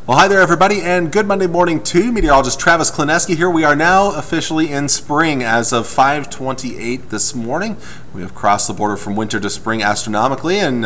Well, hi there, everybody, and good Monday morning to meteorologist Travis Klineski here. We are now officially in spring as of 5:28 this morning. We have crossed the border from winter to spring astronomically, and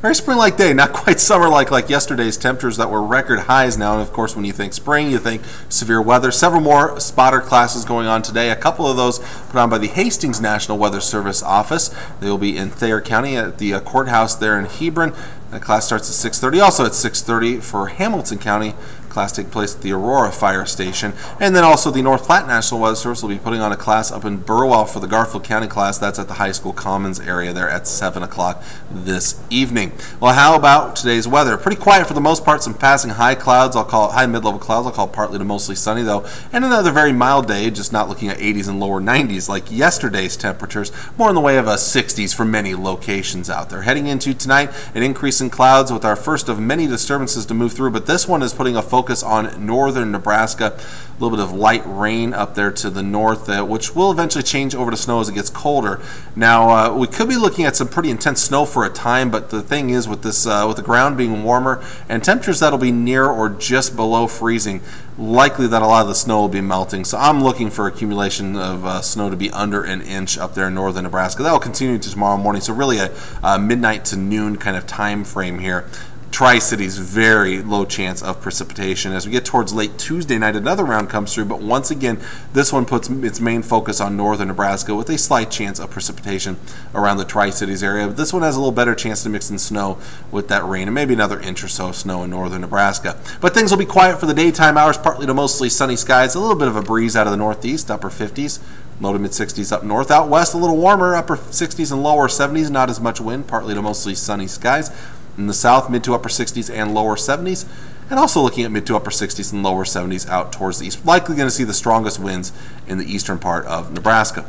very spring-like day, not quite summer-like yesterday's temperatures that were record highs now. And of course, when you think spring, you think severe weather. Several more spotter classes going on today. A couple of those put on by the Hastings National Weather Service office. They will be in Thayer County at the courthouse there in Hebron. That class starts at 6:30. Also at 6:30 for Hamilton County, class takes place at the Aurora Fire Station. And then also the North Platte National Weather Service will be putting on a class up in Burwell for the Garfield County class. That's at the high school commons area there at 7 o'clock this evening. Well, how about today's weather? Pretty quiet for the most part. Some passing high clouds. I'll call it high mid-level clouds. I'll call it partly to mostly sunny though. And another very mild day, just not looking at 80s and lower 90s like yesterday's temperatures. More in the way of a 60s for many locations out there. Heading into tonight, an increase in clouds with our first of many disturbances to move through, but this one is putting a focus on northern Nebraska. A little bit of light rain up there to the north, which will eventually change over to snow as it gets colder. Now, we could be looking at some pretty intense snow for a time, but the thing is with this, with the ground being warmer and temperatures that'll be near or just below freezing, likely that a lot of the snow will be melting. So I'm looking for accumulation of snow to be under an inch up there in northern Nebraska. That will continue to tomorrow morning. So really a midnight to noon kind of time frame here. Tri-Cities, very low chance of precipitation. As we get towards late Tuesday night, another round comes through, but once again, this one puts its main focus on northern Nebraska with a slight chance of precipitation around the Tri-Cities area. But this one has a little better chance to mix in snow with that rain, and maybe another inch or so of snow in northern Nebraska. But things will be quiet for the daytime hours, partly to mostly sunny skies. A little bit of a breeze out of the northeast, upper 50s. Low to mid 60s up north. Out west, a little warmer, upper 60s and lower 70s. Not as much wind, partly to mostly sunny skies. In the south, mid to upper 60s and lower 70s. And also looking at mid to upper 60s and lower 70s out towards the east. Likely going to see the strongest winds in the eastern part of Nebraska.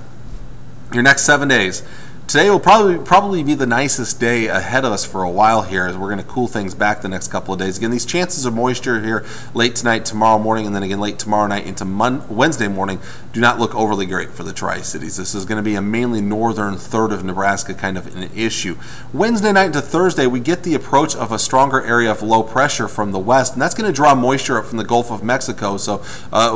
Your next 7 days. Today will probably be the nicest day ahead of us for a while here, as we're going to cool things back the next couple of days. Again, these chances of moisture here late tonight, tomorrow morning, and then again late tomorrow night into Wednesday morning do not look overly great for the Tri-Cities. This is going to be a mainly northern third of Nebraska kind of an issue. Wednesday night into Thursday, we get the approach of a stronger area of low pressure from the west, and that's going to draw moisture up from the Gulf of Mexico. So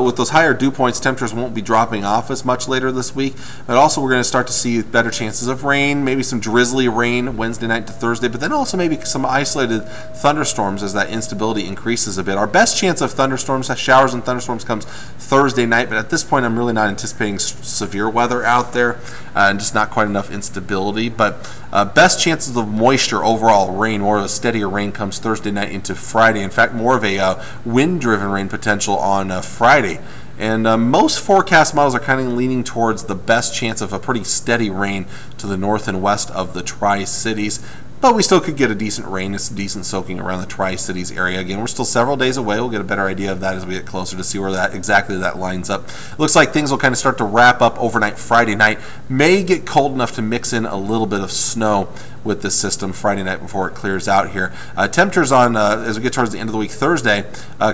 with those higher dew points, temperatures won't be dropping off as much later this week. But also we're going to start to see better chances of rain, maybe some drizzly rain Wednesday night to Thursday, but then also maybe some isolated thunderstorms as that instability increases a bit. Our best chance of thunderstorms, showers and thunderstorms comes Thursday night, but at this point I'm really not anticipating severe weather out there and just not quite enough instability. But best chances of moisture overall, rain, more of a steadier rain comes Thursday night into Friday. In fact, more of a wind-driven rain potential on Friday. And most forecast models are kind of leaning towards the best chance of a pretty steady rain to the north and west of the Tri-Cities. But we still could get a decent rain and some decent soaking around the Tri-Cities area. Again, we're still several days away. We'll get a better idea of that as we get closer to see where exactly that lines up. Looks like things will kind of start to wrap up overnight Friday night. May get cold enough to mix in a little bit of snow with this system Friday night before it clears out here. Temperatures on, as we get towards the end of the week Thursday,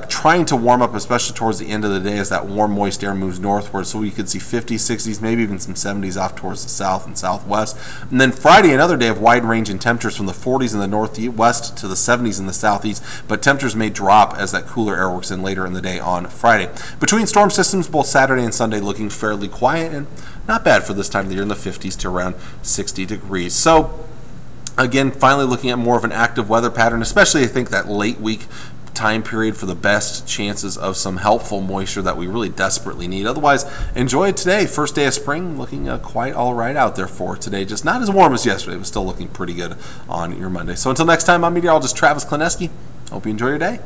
trying to warm up, especially towards the end of the day as that warm, moist air moves northward. So we could see 50s, 60s, maybe even some 70s off towards the south and southwest. And then Friday, another day of wide range in temperatures from the 40s in the northwest to the 70s in the southeast. But temperatures may drop as that cooler air works in later in the day on Friday. Between storm systems, both Saturday and Sunday looking fairly quiet and not bad for this time of the year, in the 50s to around 60 degrees. So again, finally looking at more of an active weather pattern, especially I think that late week time period for the best chances of some helpful moisture that we really desperately need. Otherwise, enjoy it today. First day of spring, looking quite all right out there for today. Just not as warm as yesterday, but still looking pretty good on your Monday. So until next time, I'm meteorologist Travis Klineski. Hope you enjoy your day.